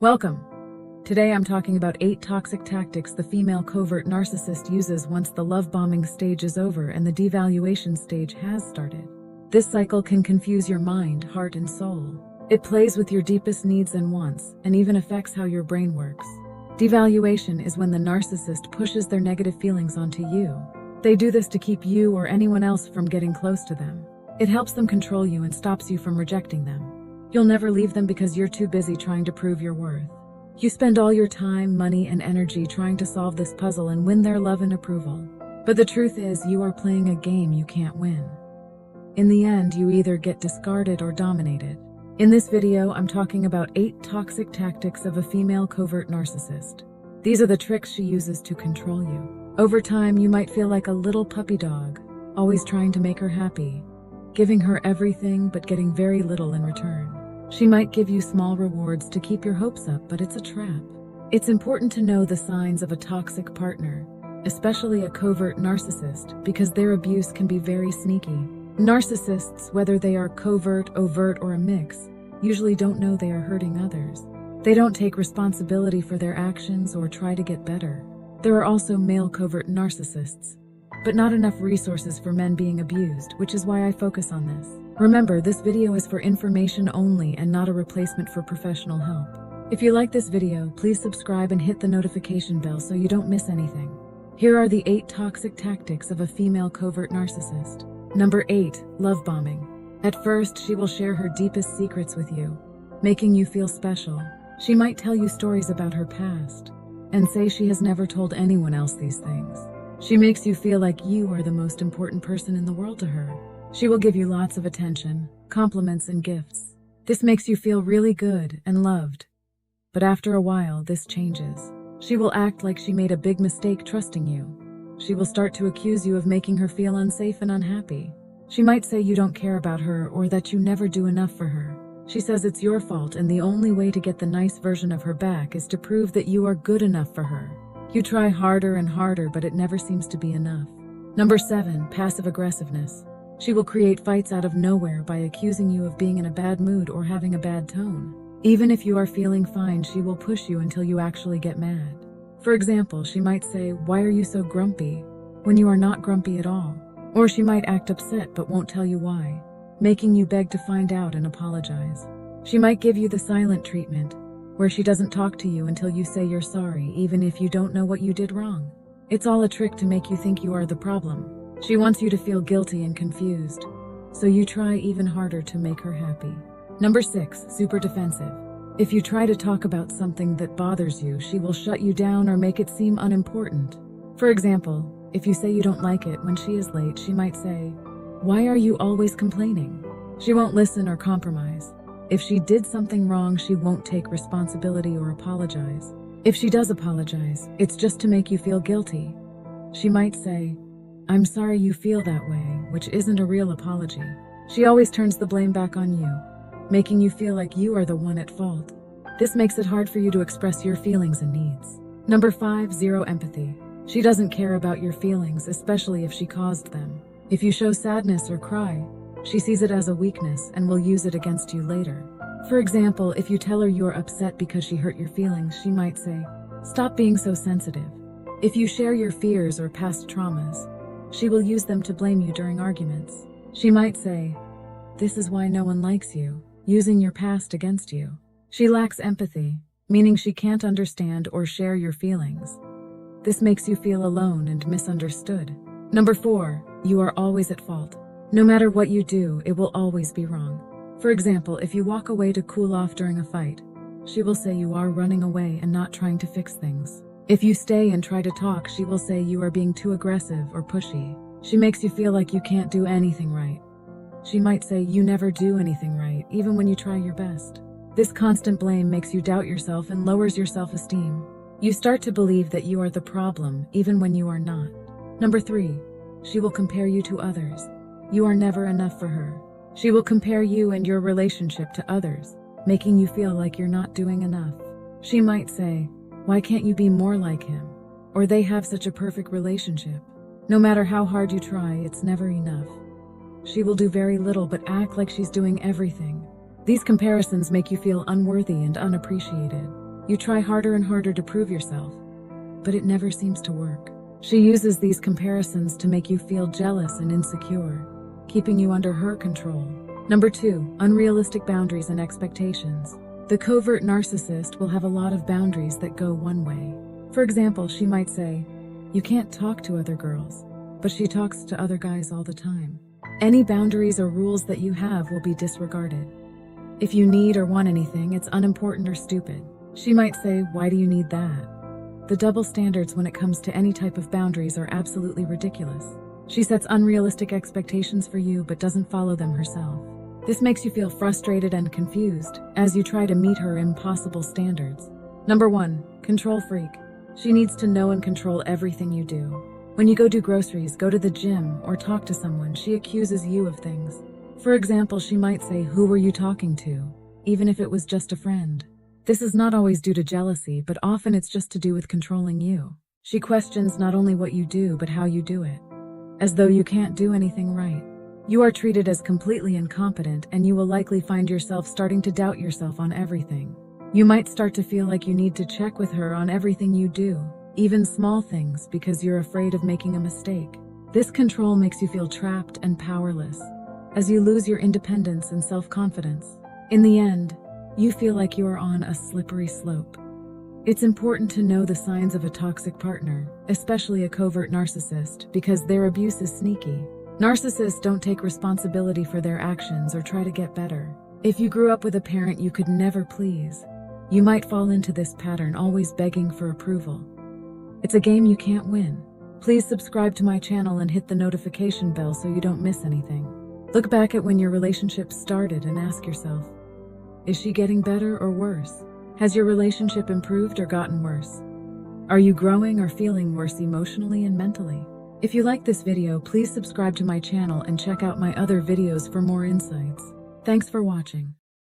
Welcome! Today I'm talking about 8 toxic tactics the female covert narcissist uses once the love bombing stage is over and the devaluation stage has started. This cycle can confuse your mind, heart, and soul. It plays with your deepest needs and wants, and even affects how your brain works. Devaluation is when the narcissist pushes their negative feelings onto you. They do this to keep you or anyone else from getting close to them. It helps them control you and stops you from rejecting them. You'll never leave them because you're too busy trying to prove your worth. You spend all your time, money, and energy trying to solve this puzzle and win their love and approval. But the truth is, you are playing a game you can't win. In the end, you either get discarded or dominated. In this video, I'm talking about 8 toxic tactics of a female covert narcissist. These are the tricks she uses to control you. Over time, you might feel like a little puppy dog, always trying to make her happy, giving her everything but getting very little in return. She might give you small rewards to keep your hopes up, but it's a trap. It's important to know the signs of a toxic partner, especially a covert narcissist, because their abuse can be very sneaky. Narcissists, whether they are covert, overt, or a mix, usually don't know they are hurting others. They don't take responsibility for their actions or try to get better. There are also male covert narcissists, but not enough resources for men being abused, which is why I focus on this. Remember, this video is for information only and not a replacement for professional help. If you like this video, please subscribe and hit the notification bell so you don't miss anything. Here are the 8 toxic tactics of a female covert narcissist. Number 8. Love bombing. At first, she will share her deepest secrets with you, making you feel special. She might tell you stories about her past and say she has never told anyone else these things. She makes you feel like you are the most important person in the world to her. She will give you lots of attention, compliments, and gifts. This makes you feel really good and loved. But after a while, this changes. She will act like she made a big mistake trusting you. She will start to accuse you of making her feel unsafe and unhappy. She might say you don't care about her or that you never do enough for her. She says it's your fault, and the only way to get the nice version of her back is to prove that you are good enough for her. You try harder and harder, but it never seems to be enough. Number 7. Passive aggressiveness. She will create fights out of nowhere by accusing you of being in a bad mood or having a bad tone. Even if you are feeling fine, she will push you until you actually get mad. For example, she might say, "Why are you so grumpy?" when you are not grumpy at all. Or she might act upset but won't tell you why, making you beg to find out and apologize. She might give you the silent treatment, where she doesn't talk to you until you say you're sorry, even if you don't know what you did wrong. It's all a trick to make you think you are the problem. She wants you to feel guilty and confused, so you try even harder to make her happy. Number 6. Super defensive. If you try to talk about something that bothers you, she will shut you down or make it seem unimportant. For example, if you say you don't like it when she is late, she might say, "Why are you always complaining?" She won't listen or compromise. If she did something wrong, she won't take responsibility or apologize. If she does apologize, it's just to make you feel guilty. She might say, "I'm sorry you feel that way," which isn't a real apology. She always turns the blame back on you, making you feel like you are the one at fault. This makes it hard for you to express your feelings and needs. Number 5. Zero empathy. She doesn't care about your feelings, especially if she caused them. If you show sadness or cry, she sees it as a weakness and will use it against you later. For example, if you tell her you're upset because she hurt your feelings, she might say, "Stop being so sensitive." If you share your fears or past traumas, she will use them to blame you during arguments. She might say, "This is why no one likes you," using your past against you. She lacks empathy, meaning she can't understand or share your feelings. This makes you feel alone and misunderstood. Number 4. You are always at fault. No matter what you do, it will always be wrong. For example, if you walk away to cool off during a fight, she will say you are running away and not trying to fix things. If you stay and try to talk, she will say you are being too aggressive or pushy. She makes you feel like you can't do anything right. She might say you never do anything right, even when you try your best. This constant blame makes you doubt yourself and lowers your self-esteem. You start to believe that you are the problem, even when you are not. Number 3. She will compare you to others. You are never enough for her. She will compare you and your relationship to others, making you feel like you're not doing enough. She might say, "Why can't you be more like him?" Or "They have such a perfect relationship." No matter how hard you try, it's never enough. She will do very little but act like she's doing everything. These comparisons make you feel unworthy and unappreciated. You try harder and harder to prove yourself, but it never seems to work. She uses these comparisons to make you feel jealous and insecure, keeping you under her control. Number 2, unrealistic boundaries and expectations. The covert narcissist will have a lot of boundaries that go one way. For example, she might say, "You can't talk to other girls," but she talks to other guys all the time. Any boundaries or rules that you have will be disregarded. If you need or want anything, it's unimportant or stupid. She might say, "Why do you need that?" The double standards when it comes to any type of boundaries are absolutely ridiculous. She sets unrealistic expectations for you but doesn't follow them herself. This makes you feel frustrated and confused as you try to meet her impossible standards. Number 1, control freak. She needs to know and control everything you do. When you go do groceries, go to the gym, or talk to someone, she accuses you of things. For example, she might say, "Who were you talking to?" even if it was just a friend. This is not always due to jealousy, but often it's just to do with controlling you. She questions not only what you do, but how you do it, as though you can't do anything right. You are treated as completely incompetent, and you will likely find yourself starting to doubt yourself on everything. You might start to feel like you need to check with her on everything you do, even small things, because you're afraid of making a mistake. This control makes you feel trapped and powerless, as you lose your independence and self-confidence. In the end, you feel like you are on a slippery slope. It's important to know the signs of a toxic partner, especially a covert narcissist, because their abuse is sneaky. Narcissists don't take responsibility for their actions or try to get better. If you grew up with a parent you could never please, you might fall into this pattern, always begging for approval. It's a game you can't win. Please subscribe to my channel and hit the notification bell so you don't miss anything. Look back at when your relationship started and ask yourself, is she getting better or worse? Has your relationship improved or gotten worse? Are you growing or feeling worse emotionally and mentally? If you like this video, please subscribe to my channel and check out my other videos for more insights. Thanks for watching.